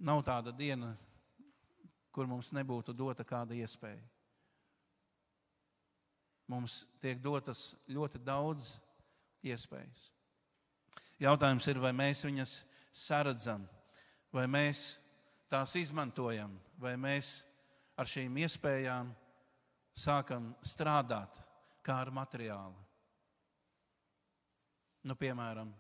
Nav tāda diena, kur mums nebūtu dota kāda iespēja. Mums tiek dotas ļoti daudz iespējas. Jautājums ir, vai mēs viņas saredzam, vai mēs tās izmantojam, vai mēs ar šīm iespējām sākam strādāt kā ar materiālu. Nu, piemēram,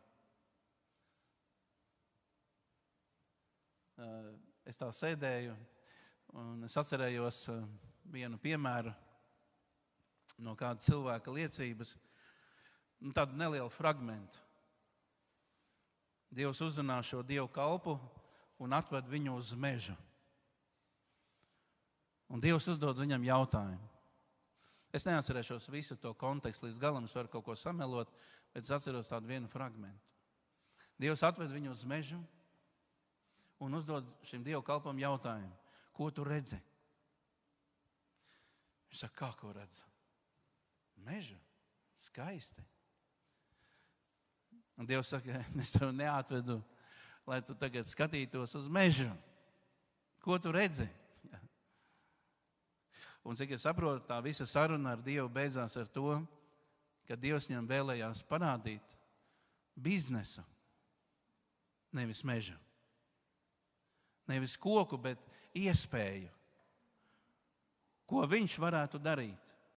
es tā sēdēju un es atcerējos vienu piemēru no kāda cilvēka liecības, tādu nelielu fragmentu. Dievs uzrunā šo dievu kalpu un atved viņu uz mežu. Un Dievs uzdod viņam jautājumu. Es neatcerēšos visu to kontekstu līdz galam, es varu kaut ko samelot, bet es atceros tādu vienu fragmentu. Dievs atved viņu uz mežu un uzdod šim dievu kalpam jautājumu. Ko tu redzi? Viņš saka, kā ko redzu? Mežu? Skaisti. Un Dievs saka, es tev neatvedu, lai tu tagad skatītos uz mežu. Ko tu redzi? Un cik es saprotu, tā visa saruna ar Dievu beidzās ar to, ka Dievs viņam vēlējās parādīt biznesu, nevis mežu. Nevis koku, bet iespēju. Ko viņš varētu darīt?